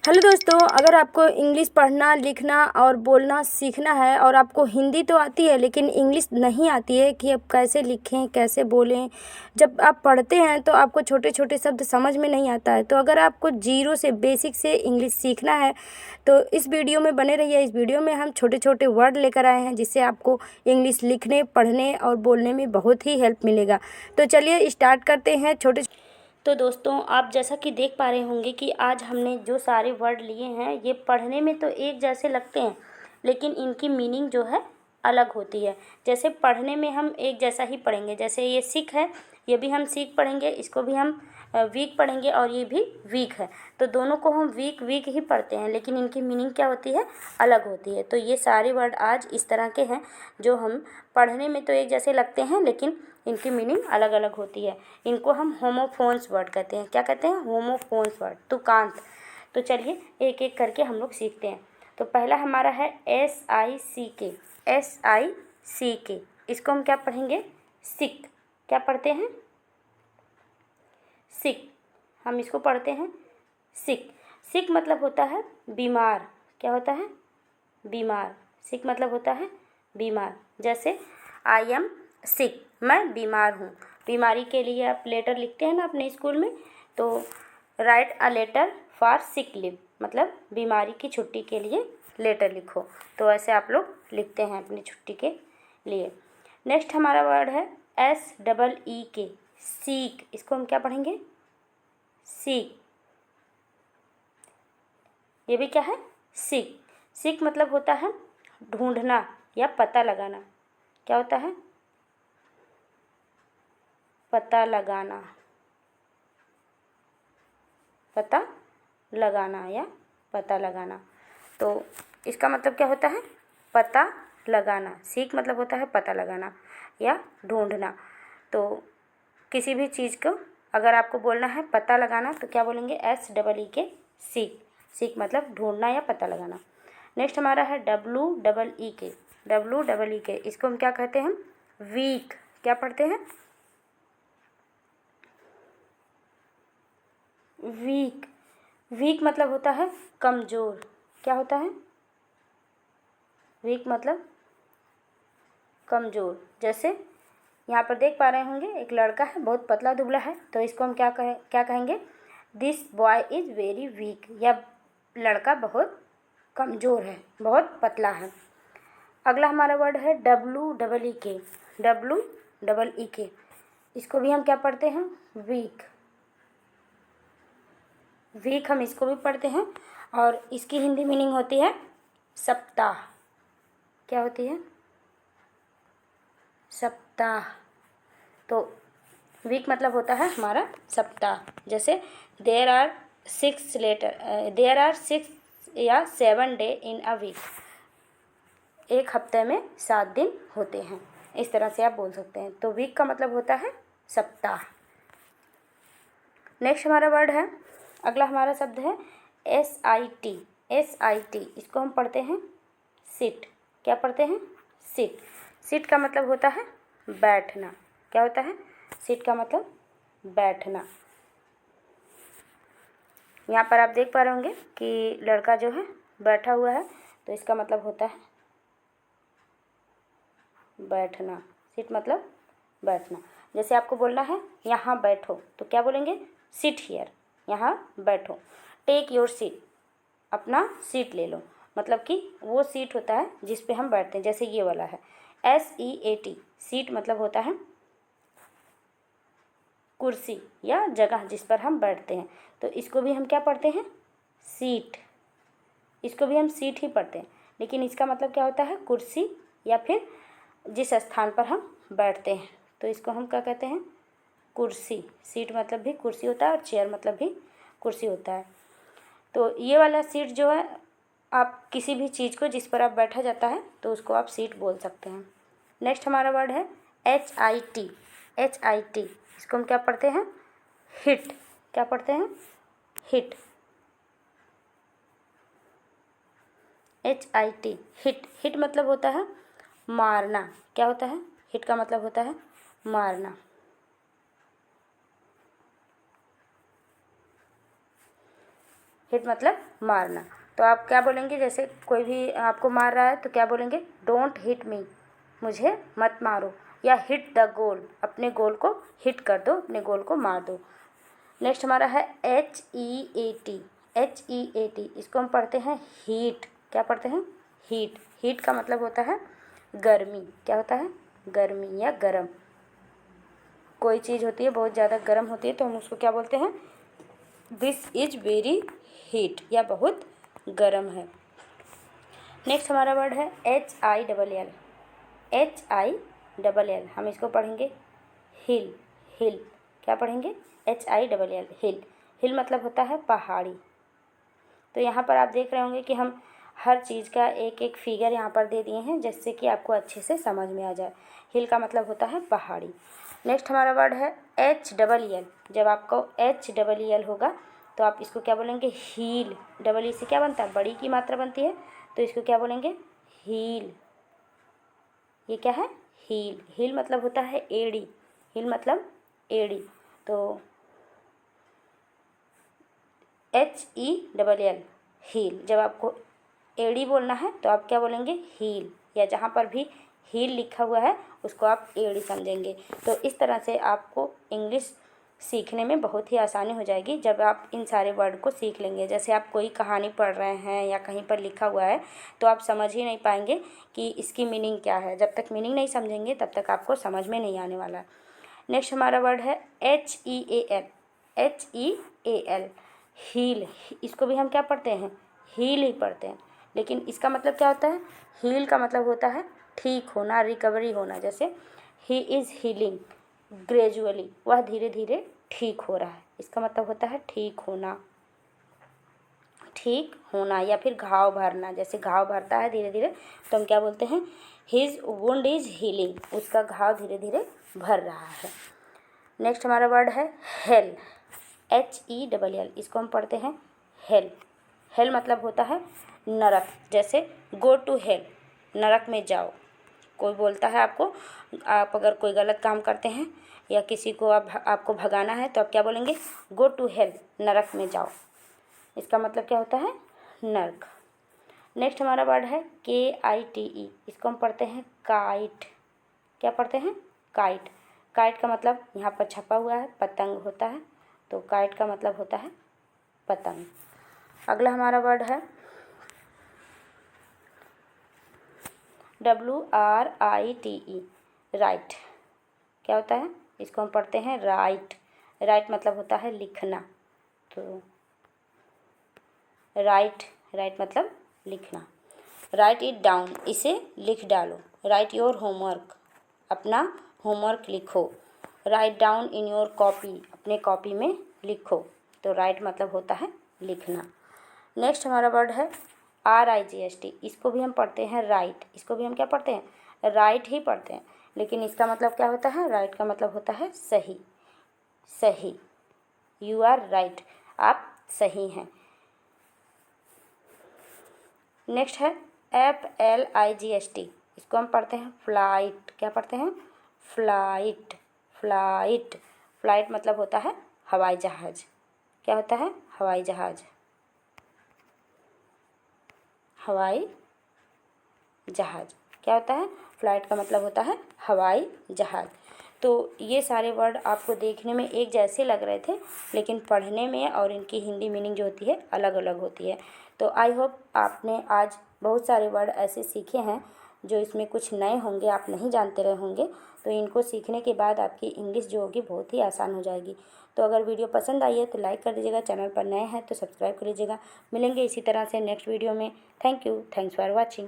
Hello दोस्तों, अगर आपको इंग्लिश पढ़ना लिखना और बोलना सीखना है और आपको हिंदी तो आती है लेकिन इंग्लिश नहीं आती है कि आप कैसे लिखें कैसे बोलें। जब आप पढ़ते हैं तो आपको छोटे छोटे शब्द समझ में नहीं आता है। तो अगर आपको जीरो से बेसिक से इंग्लिश सीखना है तो इस वीडियो में बने रहिए। इस वीडियो में हम छोटे छोटे वर्ड लेकर आए हैं जिससे आपको इंग्लिश लिखने पढ़ने और बोलने में बहुत ही हेल्प मिलेगा। तो चलिए स्टार्ट करते हैं। तो दोस्तों, आप जैसा कि देख पा रहे होंगे कि आज हमने जो सारे वर्ड लिए हैं ये पढ़ने में तो एक जैसे लगते हैं लेकिन इनकी मीनिंग जो है अलग होती है। जैसे पढ़ने में हम एक जैसा ही पढ़ेंगे, जैसे ये सिक है, ये भी हम सीख पढ़ेंगे, इसको भी हम वीक पढ़ेंगे और ये भी वीक है। तो दोनों को हम वीक वीक ही पढ़ते हैं लेकिन इनकी मीनिंग क्या होती है, अलग होती है। तो ये सारे वर्ड आज इस तरह के हैं जो हम पढ़ने में तो एक जैसे लगते हैं लेकिन इनकी मीनिंग अलग अलग होती है। इनको हम होमोफोन्स वर्ड कहते हैं। क्या कहते हैं? होमोफोन्स वर्ड, तुकांत। तो चलिए एक एक करके हम लोग सीखते हैं। तो पहला हमारा है SICK। SICK, इसको हम क्या पढ़ेंगे? सिक। क्या पढ़ते हैं? सिक। हम इसको पढ़ते हैं सिक। सिक मतलब होता है बीमार। क्या होता है? बीमार। सिक मतलब होता है बीमार। जैसे आई एम सिक, मैं बीमार हूँ। बीमारी के लिए आप लेटर लिखते हैं ना अपने स्कूल में, तो write a letter for sick leave, मतलब बीमारी की छुट्टी के लिए लेटर लिखो। तो ऐसे आप लोग लिखते हैं अपनी छुट्टी के लिए। नेक्स्ट हमारा वर्ड है SEEK, सीक। इसको हम क्या पढ़ेंगे? सीक। ये भी क्या है? सीक। सीक मतलब होता है ढूंढना या पता लगाना। क्या होता है? पता लगाना। पता लगाना या पता लगाना। तो इसका मतलब क्या होता है? पता लगाना। सीख मतलब होता है पता लगाना या ढूंढना। तो किसी भी चीज़ को अगर आपको बोलना है पता लगाना तो क्या बोलेंगे? SEEK, सीख। सीख मतलब ढूंढना या पता लगाना। नेक्स्ट हमारा है WEEK। WEEK, इसको हम क्या कहते हैं? वीक। क्या पढ़ते हैं? वीक। वीक मतलब होता है कमज़ोर। क्या होता है? वीक मतलब कमज़ोर। जैसे यहाँ पर देख पा रहे होंगे एक लड़का है, बहुत पतला दुबला है, तो इसको हम क्या कहेंगे? This boy is very weak. यह लड़का बहुत कमज़ोर है, बहुत पतला है। अगला हमारा वर्ड है WEEK। WEEK, इसको भी हम क्या पढ़ते हैं? वीक। वीक हम इसको भी पढ़ते हैं और इसकी हिंदी मीनिंग होती है सप्ताह। क्या होती है? सप्ताह। तो वीक मतलब होता है हमारा सप्ताह। जैसे देयर आर 6 या 7 डे इन अ वीक। एक हफ्ते में 7 दिन होते हैं। इस तरह से आप बोल सकते हैं। तो वीक का मतलब होता है सप्ताह। नेक्स्ट हमारा वर्ड है, अगला हमारा शब्द है SIT। SIT, इसको हम पढ़ते हैं सिट। क्या पढ़ते हैं? सिट। सिट का मतलब होता है बैठना। क्या होता है? सिट का मतलब बैठना। यहाँ पर आप देख पा रहे होंगे कि लड़का जो है बैठा हुआ है, तो इसका मतलब होता है बैठना। सिट मतलब बैठना। जैसे आपको बोलना है यहाँ बैठो तो क्या बोलेंगे? Sit here. यहाँ बैठो। टेक योर सीट, अपना सीट ले लो। मतलब कि वो सीट होता है जिस पे हम बैठते हैं। जैसे ये वाला है SEAT, सीट मतलब होता है कुर्सी या जगह जिस पर हम बैठते हैं। तो इसको भी हम क्या पढ़ते हैं? सीट। इसको भी हम सीट ही पढ़ते हैं लेकिन इसका मतलब क्या होता है? कुर्सी या फिर जिस स्थान पर हम बैठते हैं। तो इसको हम क्या कहते हैं? कुर्सी। सीट मतलब भी कुर्सी होता है और चेयर मतलब भी कुर्सी होता है। तो ये वाला सीट जो है, आप किसी भी चीज़ को जिस पर आप बैठा जाता है तो उसको आप सीट बोल सकते हैं। नेक्स्ट हमारा वर्ड है HIT। HIT, इसको हम क्या पढ़ते हैं? हिट। क्या पढ़ते हैं? हिट। HIT, hit. हिट मतलब होता है मारना। क्या होता है? हिट का मतलब होता है मारना। हिट मतलब मारना। तो आप क्या बोलेंगे, जैसे कोई भी आपको मार रहा है तो क्या बोलेंगे, डोंट हिट मी, मुझे मत मारो, या हिट द गोल, अपने गोल को हिट कर दो, अपने गोल को मार दो। नेक्स्ट हमारा है HEAT। HEAT इसको हम पढ़ते हैं हीट। क्या पढ़ते हैं, हीट। हीट का मतलब होता है गर्मी। क्या होता है, गर्मी या गरम। कोई चीज़ होती है बहुत ज़्यादा गर्म होती है तो हम उसको क्या बोलते हैं, दिस इज वेरी हीट, या बहुत गर्म है। नेक्स्ट हमारा वर्ड है HILL। HILL हम इसको पढ़ेंगे हिल। हिल क्या पढ़ेंगे, HILL हिल। हिल मतलब होता है पहाड़ी। तो यहाँ पर आप देख रहे होंगे कि हम हर चीज़ का एक एक फिगर यहाँ पर दे दिए हैं जिससे कि आपको अच्छे से समझ में आ जाए। हिल का मतलब होता है पहाड़ी। नेक्स्ट हमारा वर्ड है HEEL। जब आपको HEEL होगा तो आप इसको क्या बोलेंगे, हील। डबल ई से क्या बनता है, बड़ी की मात्रा बनती है, तो इसको क्या बोलेंगे, हील। ये क्या है, हील। हील मतलब होता है एड़ी। हील मतलब एड़ी। तो HEEL हील। जब आपको एड़ी बोलना है तो आप क्या बोलेंगे, हील, या जहाँ पर भी हील लिखा हुआ है उसको आप एड़ी समझेंगे। तो इस तरह से आपको इंग्लिश सीखने में बहुत ही आसानी हो जाएगी जब आप इन सारे वर्ड को सीख लेंगे। जैसे आप कोई कहानी पढ़ रहे हैं या कहीं पर लिखा हुआ है तो आप समझ ही नहीं पाएंगे कि इसकी मीनिंग क्या है। जब तक मीनिंग नहीं समझेंगे तब तक आपको समझ में नहीं आने वाला। नेक्स्ट हमारा वर्ड है HEAL। HEAL heal. इसको भी हम क्या पढ़ते हैं, हील ही पढ़ते हैं, लेकिन इसका मतलब क्या होता है, हील का मतलब होता है ठीक होना, रिकवरी होना। जैसे ही इज़ हीलिंग ग्रेजुअली, वह धीरे धीरे ठीक हो रहा है। इसका मतलब होता है ठीक होना, ठीक होना, या फिर घाव भरना। जैसे घाव भरता है धीरे धीरे तो हम क्या बोलते हैं, हिज वुंड इज हीलिंग, उसका घाव धीरे धीरे भर रहा है। नेक्स्ट हमारा वर्ड है हेल। HELL इसको हम पढ़ते हैं हेल। हेल मतलब होता है नरक। जैसे गो टू हेल, नरक में जाओ। कोई बोलता है आपको, आप अगर कोई गलत काम करते हैं या किसी को आपको भगाना है तो आप क्या बोलेंगे, गो टू हेल, नरक में जाओ। इसका मतलब क्या होता है, नरक। नेक्स्ट हमारा वर्ड है KITE। इसको हम पढ़ते हैं काइट। क्या पढ़ते हैं, काइट। काइट का मतलब यहाँ पर छपा हुआ है पतंग होता है, तो काइट का मतलब होता है पतंग। अगला हमारा वर्ड है WRITE, राइट। क्या होता है, इसको हम पढ़ते हैं राइट। राइट मतलब होता है लिखना। तो राइट मतलब लिखना। राइट इट डाउन, इसे लिख डालो। राइट योर होमवर्क, अपना होमवर्क लिखो। Write down in your copy, अपने कॉपी में लिखो। तो राइट मतलब होता है लिखना। नेक्स्ट हमारा वर्ड है RIGHT। इसको भी हम पढ़ते हैं राइट। इसको भी हम क्या पढ़ते हैं, राइट ही पढ़ते हैं, लेकिन इसका मतलब क्या होता है, राइट का मतलब होता है सही। सही, यू आर राइट, आप सही हैं। नेक्स्ट है FLIGHT। इसको हम पढ़ते हैं फ्लाइट। क्या पढ़ते हैं, फ्लाइट। फ्लाइट, फ्लाइट मतलब होता है हवाई जहाज़। क्या होता है, हवाई जहाज़। हवाई जहाज़ क्या होता है, फ्लाइट का मतलब होता है हवाई जहाज़। तो ये सारे वर्ड आपको देखने में एक जैसे लग रहे थे, लेकिन पढ़ने में और इनकी हिंदी मीनिंग जो होती है अलग अलग होती है। तो आई होप आपने आज बहुत सारे वर्ड ऐसे सीखे हैं जो इसमें कुछ नए होंगे, आप नहीं जानते रहे होंगे। तो इनको सीखने के बाद आपकी इंग्लिश जो होगी बहुत ही आसान हो जाएगी। तो अगर वीडियो पसंद आई है तो लाइक कर दीजिएगा, चैनल पर नए हैं तो सब्सक्राइब कर लीजिएगा। मिलेंगे इसी तरह से नेक्स्ट वीडियो में। Thank you, thanks for watching.